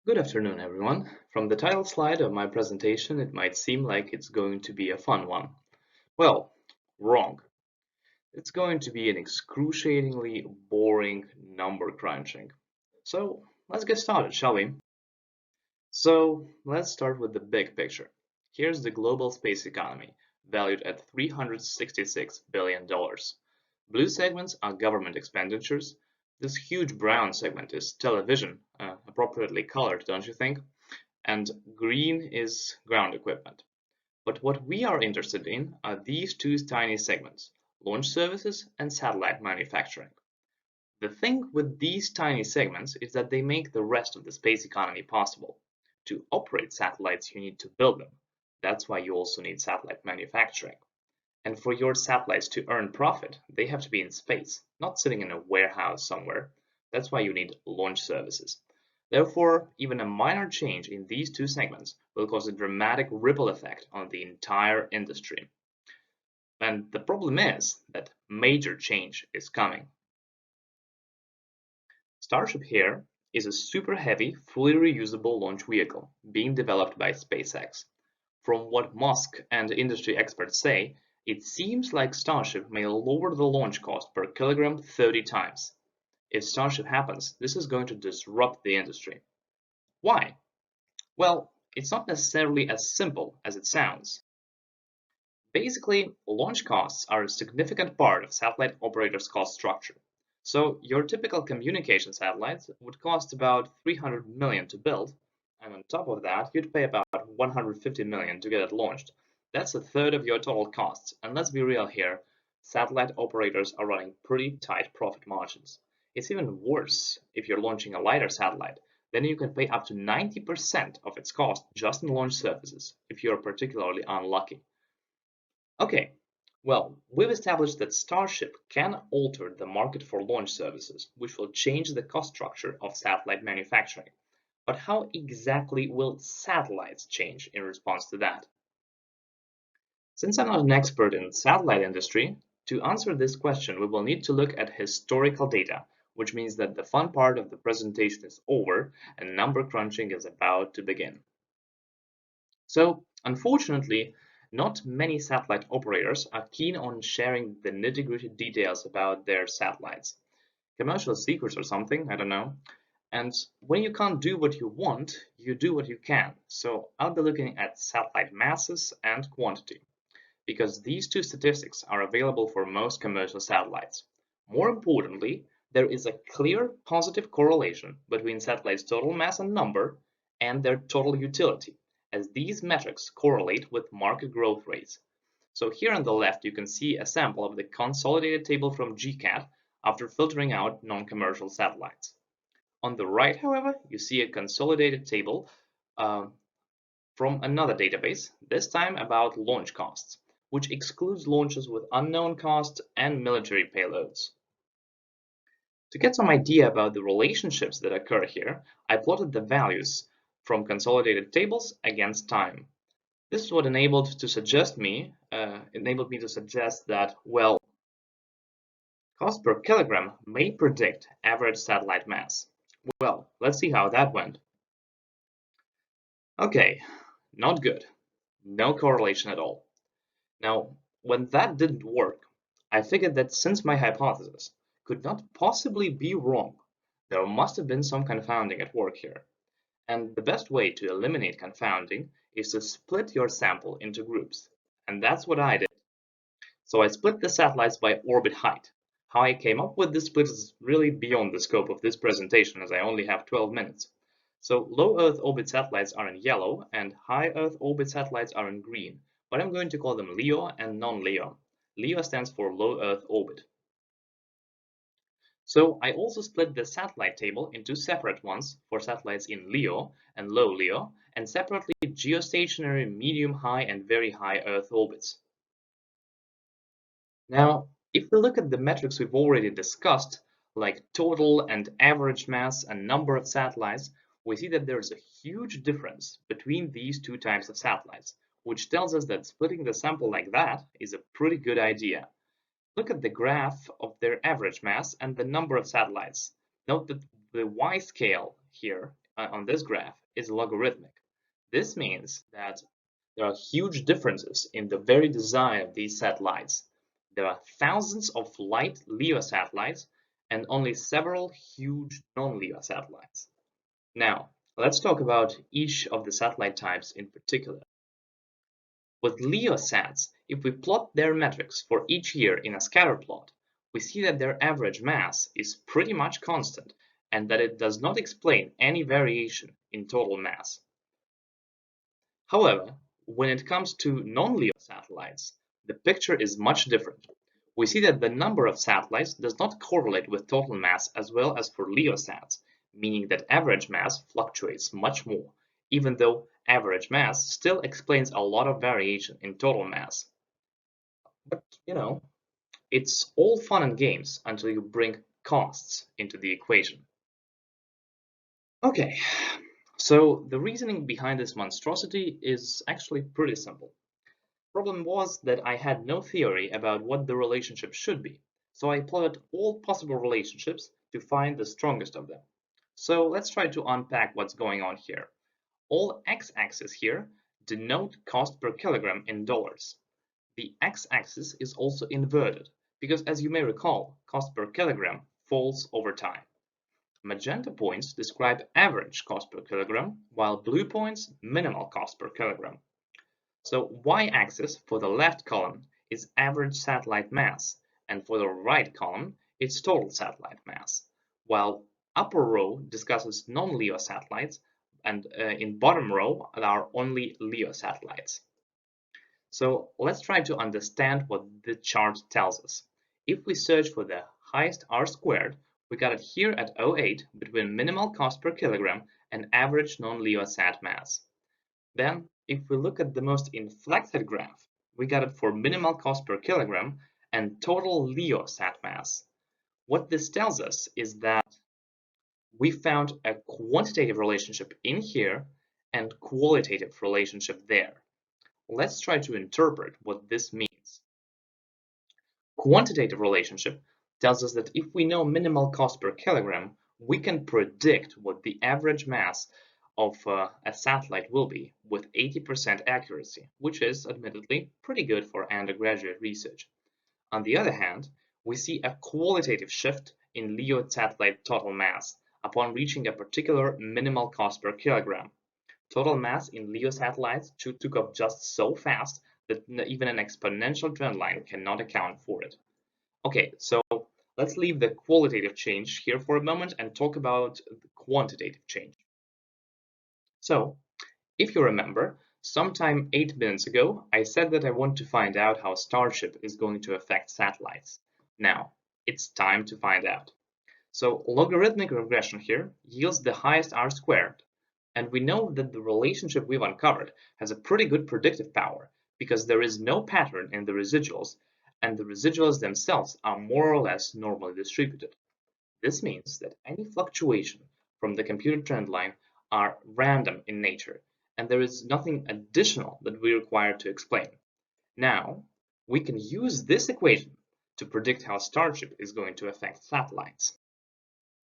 Good afternoon, everyone. From the title slide of my presentation, it might seem like it's going to be a fun one. Well, wrong. It's going to be an excruciatingly boring number crunching. So let's get started, shall we? So let's start with the big picture. Here's the global space economy, valued at $366 billion. Blue segments are government expenditures. This huge brown segment is television, appropriately colored, don't you think? And green is ground equipment. But what we are interested in are these two tiny segments, launch services and satellite manufacturing. The thing with these tiny segments is that they make the rest of the space economy possible. To operate satellites, you need to build them. That's why you also need satellite manufacturing. And for your satellites to earn profit, they have to be in space, not sitting in a warehouse somewhere. That's why you need launch services. Therefore, even a minor change in these two segments will cause a dramatic ripple effect on the entire industry. And the problem is that major change is coming. Starship here is a super heavy, fully reusable launch vehicle being developed by SpaceX. From what Musk and industry experts say, it seems like Starship may lower the launch cost per kilogram 30 times. If Starship happens, this is going to disrupt the industry. Why? Well, it's not necessarily as simple as it sounds. Basically, launch costs are a significant part of satellite operators' cost structure. So your typical communication satellites would cost about 300 million to build, and on top of that, you'd pay about 150 million to get it launched. That's a third of your total costs, and let's be real here, satellite operators are running pretty tight profit margins. It's even worse if you're launching a lighter satellite. Then you can pay up to 90% of its cost just in launch services, if you're particularly unlucky. Okay, well, we've established that Starship can alter the market for launch services, which will change the cost structure of satellite manufacturing. But how exactly will satellites change in response to that? Since I'm not an expert in the satellite industry, to answer this question, we will need to look at historical data, which means that the fun part of the presentation is over and number crunching is about to begin. So, unfortunately, not many satellite operators are keen on sharing the nitty-gritty details about their satellites. Commercial secrets or something, I don't know. And when you can't do what you want, you do what you can. So I'll be looking at satellite masses and quantity, because these two statistics are available for most commercial satellites. More importantly, there is a clear positive correlation between satellites' total mass and number and their total utility, as these metrics correlate with market growth rates. So here on the left, you can see a sample of the consolidated table from GCAT after filtering out non-commercial satellites. On the right, however, you see a consolidated table from another database, this time about launch costs, which excludes launches with unknown costs and military payloads. To get some idea about the relationships that occur here, I plotted the values from consolidated tables against time. This is what enabled me to suggest that, well, cost per kilogram may predict average satellite mass. Well, let's see how that went. Okay, not good. No correlation at all. Now, when that didn't work, I figured that since my hypothesis could not possibly be wrong, there must have been some confounding at work here. And the best way to eliminate confounding is to split your sample into groups. And that's what I did. So I split the satellites by orbit height. How I came up with this split is really beyond the scope of this presentation, as I only have 12 minutes. So low Earth orbit satellites are in yellow and high Earth orbit satellites are in green, but I'm going to call them LEO and non-LEO. LEO stands for low Earth orbit. So I also split the satellite table into separate ones for satellites in LEO and low LEO, and separately geostationary, medium, high, and very high Earth orbits. Now, if we look at the metrics we've already discussed, like total and average mass and number of satellites, we see that there's a huge difference between these two types of satellites, which tells us that splitting the sample like that is a pretty good idea. Look at the graph of their average mass and the number of satellites. Note that the Y scale here on this graph is logarithmic. This means that there are huge differences in the very design of these satellites. There are thousands of light LEO satellites and only several huge non-LEO satellites. Now, let's talk about each of the satellite types in particular. With LEO sats, if we plot their metrics for each year in a scatter plot, we see that their average mass is pretty much constant and that it does not explain any variation in total mass. However, when it comes to non-LEO satellites, the picture is much different. We see that the number of satellites does not correlate with total mass as well as for LEO sats, meaning that average mass fluctuates much more, even though average mass still explains a lot of variation in total mass. But, it's all fun and games until you bring costs into the equation. Okay, so the reasoning behind this monstrosity is actually pretty simple. Problem was that I had no theory about what the relationship should be, so I plotted all possible relationships to find the strongest of them. So let's try to unpack what's going on here. All x-axis here denote cost per kilogram in dollars. The x-axis is also inverted, because as you may recall, cost per kilogram falls over time. Magenta points describe average cost per kilogram, while blue points minimal cost per kilogram. So y-axis for the left column is average satellite mass, and for the right column, it's total satellite mass, while upper row discusses non-LEO satellites, and in bottom row are only LEO satellites. So let's try to understand what the chart tells us. If we search for the highest R squared, we got it here at 0.8 between minimal cost per kilogram and average non-LEO sat mass. Then, if we look at the most inflected graph, we got it for minimal cost per kilogram and total LEO sat mass. What this tells us is that we found a quantitative relationship in here and qualitative relationship there. Let's try to interpret what this means. Quantitative relationship tells us that if we know minimal cost per kilogram, we can predict what the average mass of a satellite will be with 80% accuracy, which is admittedly pretty good for undergraduate research. On the other hand, we see a qualitative shift in LEO satellite total mass upon reaching a particular minimal cost per kilogram. Total mass in LEO satellites took up just so fast that even an exponential trend line cannot account for it. Okay, so let's leave the qualitative change here for a moment and talk about the quantitative change. So, if you remember, sometime 8 minutes ago, I said that I want to find out how Starship is going to affect satellites. Now, it's time to find out. So, logarithmic regression here yields the highest R squared. And we know that the relationship we've uncovered has a pretty good predictive power because there is no pattern in the residuals, and the residuals themselves are more or less normally distributed. This means that any fluctuation from the computed trend line are random in nature, and there is nothing additional that we require to explain. Now, we can use this equation to predict how Starship is going to affect satellites.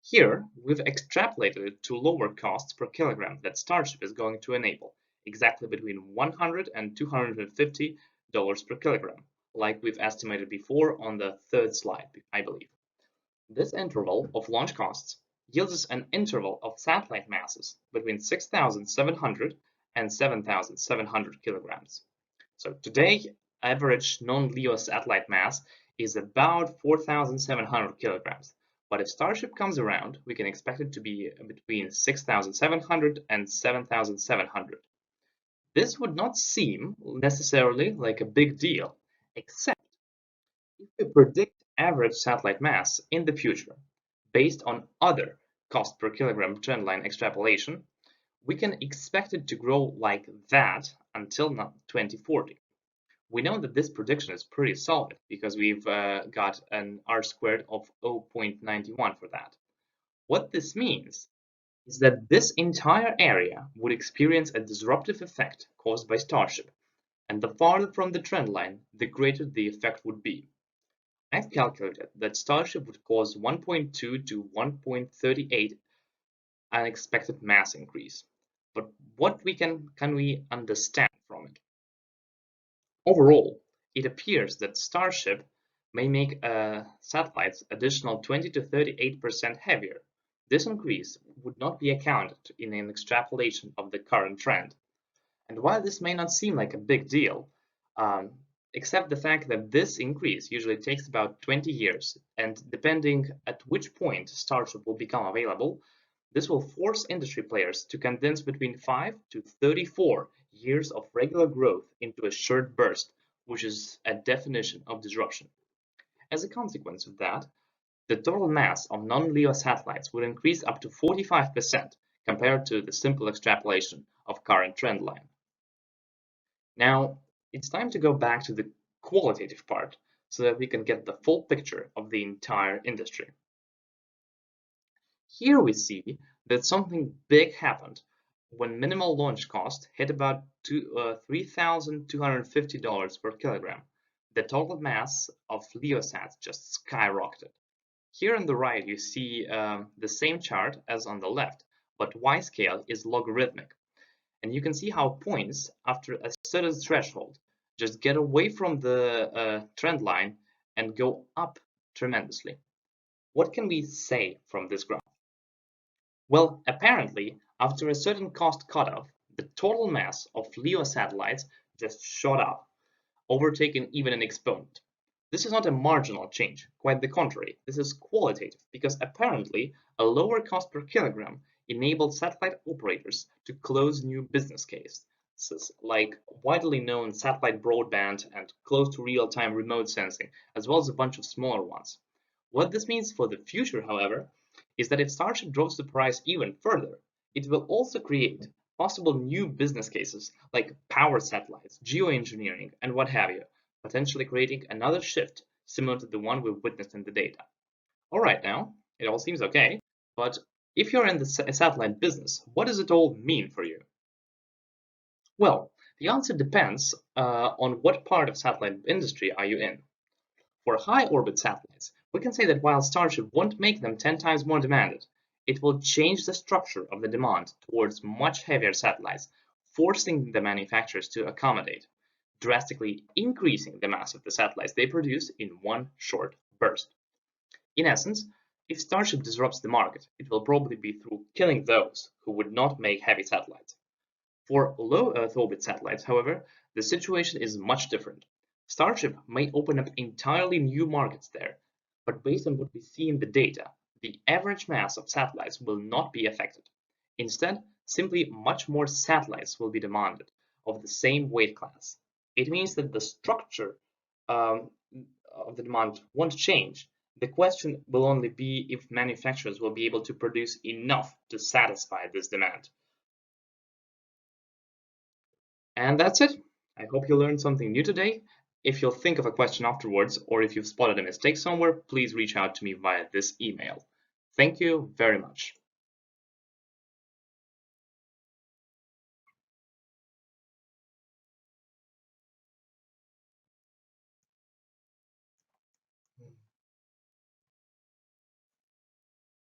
Here, we've extrapolated it to lower costs per kilogram that Starship is going to enable, exactly between $100 and $250 per kilogram, like we've estimated before on the third slide, I believe. This interval of launch costs yields us an interval of satellite masses between 6,700 and 7,700 kilograms. So today, average non-LEO satellite mass is about 4,700 kilograms. But if Starship comes around, we can expect it to be between 6,700 and 7,700. This would not seem necessarily like a big deal, except if we predict average satellite mass in the future based on other cost per kilogram trendline extrapolation, we can expect it to grow like that until 2040. We know that this prediction is pretty solid because we've got an R squared of 0.91 for that. What this means is that this entire area would experience a disruptive effect caused by Starship, and the farther from the trend line, the greater the effect would be. I've calculated that Starship would cause 1.2 to 1.38 unexpected mass increase. But what can we understand from it? Overall, it appears that Starship may make satellites additional 20 to 38% heavier. This increase would not be accounted in an extrapolation of the current trend. And while this may not seem like a big deal, except the fact that this increase usually takes about 20 years, and depending at which point Starship will become available, this will force industry players to condense between 5 to 34 years of regular growth into a short burst, which is a definition of disruption. As a consequence of that, the total mass of non-LEO satellites would increase up to 45% compared to the simple extrapolation of current trend line. Now, it's time to go back to the qualitative part so that we can get the full picture of the entire industry. Here we see that something big happened when minimal launch cost hit about $3,250 per kilogram. The total mass of LEOsats just skyrocketed. Here on the right you see the same chart as on the left, but Y-scale is logarithmic. And you can see how points after a certain threshold just get away from the trend line and go up tremendously. What can we say from this graph? Well, apparently, after a certain cost cutoff, the total mass of LEO satellites just shot up, overtaking even an exponent. This is not a marginal change, quite the contrary. This is qualitative because apparently a lower cost per kilogram enabled satellite operators to close new business cases, like widely known satellite broadband and close to real-time remote sensing, as well as a bunch of smaller ones. What this means for the future, however, is that if Starship drops the price even further, it will also create possible new business cases like power satellites, geoengineering, and what have you, potentially creating another shift similar to the one we've witnessed in the data. All right, now, it all seems okay, but if you're in the satellite business, what does it all mean for you? Well, the answer depends on what part of satellite industry are you in. For high orbit satellites, we can say that while Starship won't make them 10 times more demanded, it will change the structure of the demand towards much heavier satellites, forcing the manufacturers to accommodate, drastically increasing the mass of the satellites they produce in one short burst. In essence, if Starship disrupts the market, it will probably be through killing those who would not make heavy satellites. For low Earth orbit satellites, however, the situation is much different. Starship may open up entirely new markets there, but based on what we see in the data, the average mass of satellites will not be affected. Instead, simply much more satellites will be demanded of the same weight class. It means that the structure of the demand won't change. The question will only be if manufacturers will be able to produce enough to satisfy this demand. And that's it. I hope you learned something new today. If you'll think of a question afterwards, or if you've spotted a mistake somewhere, please reach out to me via this email. Thank you very much.